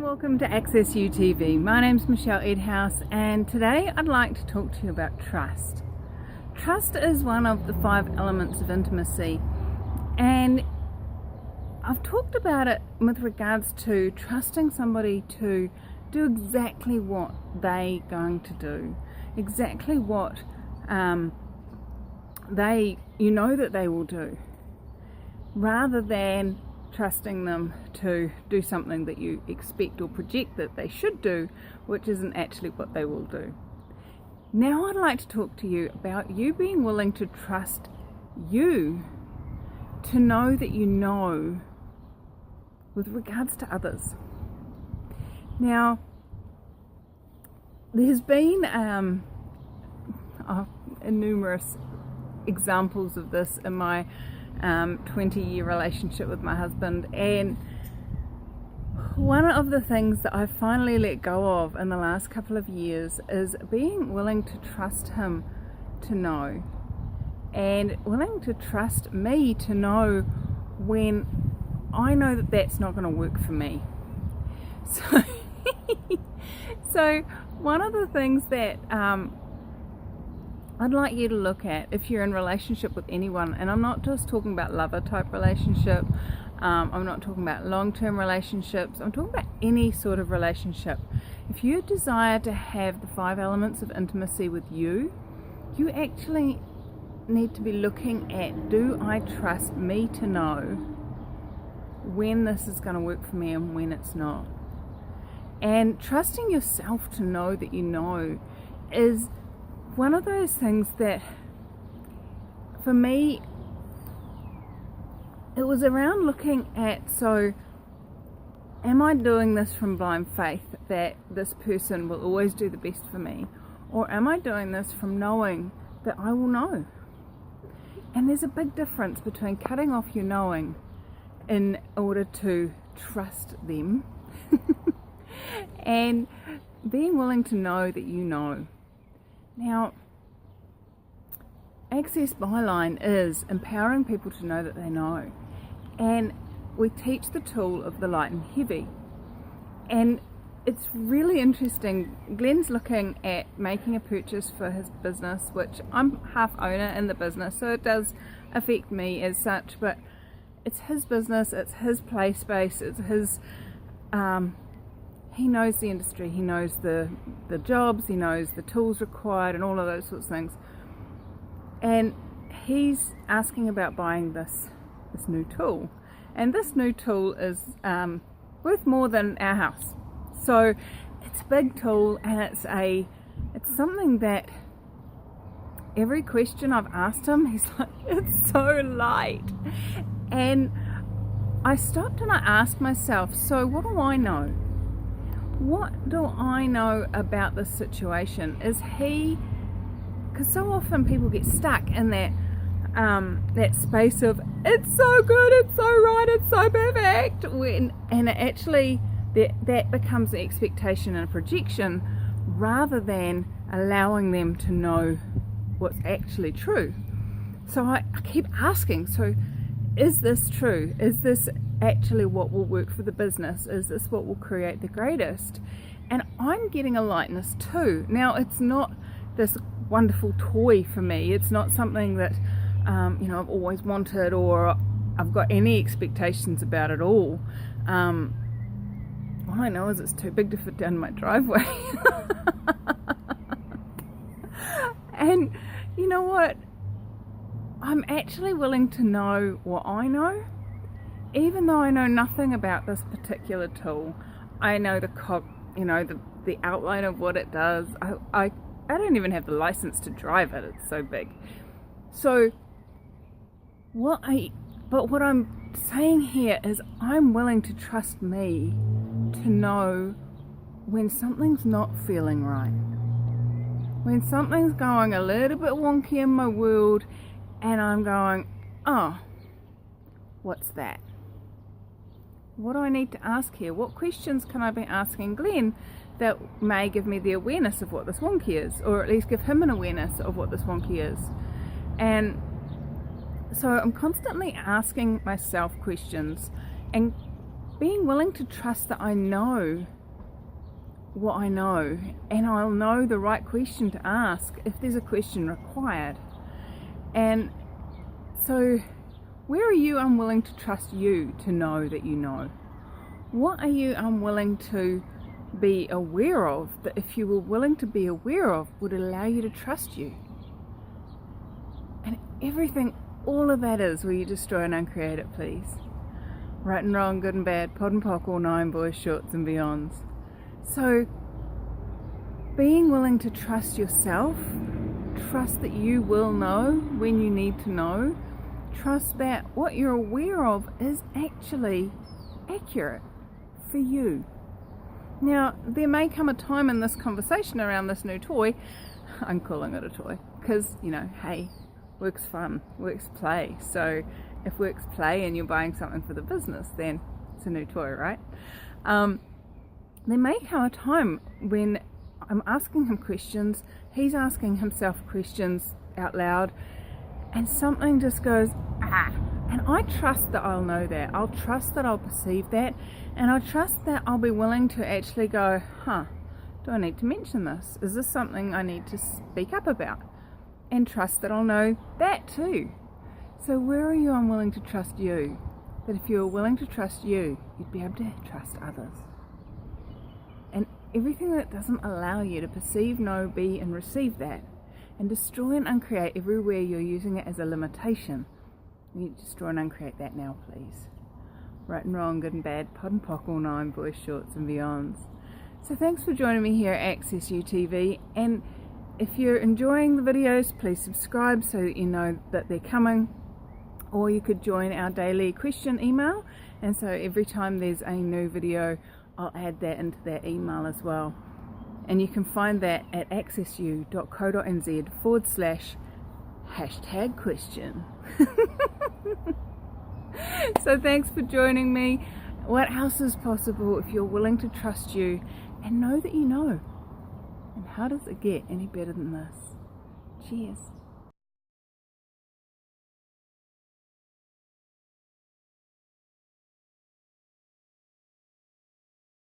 and welcome to Access UTV. My name's Michelle Edhouse, and today I'd like to talk to you about trust. Trust is one of the 5 elements of intimacy, and I've talked about it with regards to trusting somebody to do exactly what they're going to do, exactly what you know that they will do, rather than trusting them to do something that you expect or project that they should do, which isn't actually what they will do. Now I'd like to talk to you about you being willing to trust you to know that you know with regards to others. Now, there's been numerous examples of this in my 20-year relationship with my husband, and one of the things that I've finally let go of in the last couple of years is being willing to trust him to know, and willing to trust me to know when I know that that's not going to work for me. So one of the things that I'd like you to look at if you're in relationship with anyone, and I'm not just talking about lover type relationship, I'm not talking about long-term relationships, I'm talking about any sort of relationship. If you desire to have the 5 elements of intimacy with you actually need to be looking at, do I trust me to know when this is going to work for me and when it's not? And trusting yourself to know that you know is one of those things that, for me, it was around looking at, so am I doing this from blind faith that this person will always do the best for me, or am I doing this from knowing that I will know? And there's a big difference between cutting off your knowing in order to trust them and being willing to know that you know. Now, Access Byline is empowering people to know that they know, and we teach the tool of the light and heavy, and it's really interesting. Glenn's looking at making a purchase for his business, which I'm half owner in the business, so it does affect me as such, but it's his business, it's his play space, it's his he knows the industry, he knows the jobs, he knows the tools required and all of those sorts of things. And he's asking about buying this new tool. And this new tool is worth more than our house. So it's a big tool, and it's something that every question I've asked him, he's like, it's so light. And I stopped and I asked myself, so what do I know? What do I know about this situation? Because so often people get stuck in that space of, it's so good, it's so right, it's so perfect, and it actually that becomes the expectation and a projection rather than allowing them to know what's actually true. So I keep asking, so is this true? Is this actually what will work for the business? Is this what will create the greatest? And I'm getting a lightness too. Now, it's not this wonderful toy for me. It's not something that I've always wanted or I've got any expectations about at all. All I know is it's too big to fit down my driveway. And you know what? I'm actually willing to know what I know, even though I know nothing about this particular tool. I know the outline of what it does. I don't even have the license to drive it. It's so big. So what I'm saying here is I'm willing to trust me to know when something's not feeling right, when something's going a little bit wonky in my world, and I'm going, oh, what's that? What do I need to ask here? What questions can I be asking Glenn that may give me the awareness of what this wonky is, or at least give him an awareness of what this wonky is? And so I'm constantly asking myself questions and being willing to trust that I know what I know, and I'll know the right question to ask if there's a question required. And so where are you unwilling to trust you to know that you know? What are you unwilling to be aware of that if you were willing to be aware of would allow you to trust you? And everything, all of that is where you destroy and uncreate it, please. Right and wrong, good and bad, pod and pock, all nine, boys, shorts and beyonds. So being willing to trust yourself, trust that you will know when you need to know, trust that what you're aware of is actually accurate for you. Now, there may come a time in this conversation around this new toy, I'm calling it a toy, because, hey, work's fun, work's play. So if work's play and you're buying something for the business, then it's a new toy, right? There may come a time when I'm asking him questions, he's asking himself questions out loud, and something just goes, and I trust that I'll know that. I'll trust that I'll perceive that, and I trust that I'll be willing to actually go, do I need to mention this? Is this something I need to speak up about? And trust that I'll know that too. So where are you unwilling to trust you? That if you were willing to trust you, you'd be able to trust others. And everything that doesn't allow you to perceive, know, be, and receive that, and destroy and uncreate everywhere you're using it as a limitation, you need to destroy and uncreate that now, please. Right and wrong, good and bad, pod and pock, all nine, boys, shorts and beyonds. So thanks for joining me here at Access UTV, and if you're enjoying the videos, please subscribe so that you know that they're coming, or you could join our daily question email, and so every time there's a new video, I'll add that into that email as well. And you can find that at accessu.co.nz/#question. So thanks for joining me. What else is possible if you're willing to trust you and know that you know? And how does it get any better than this? Cheers.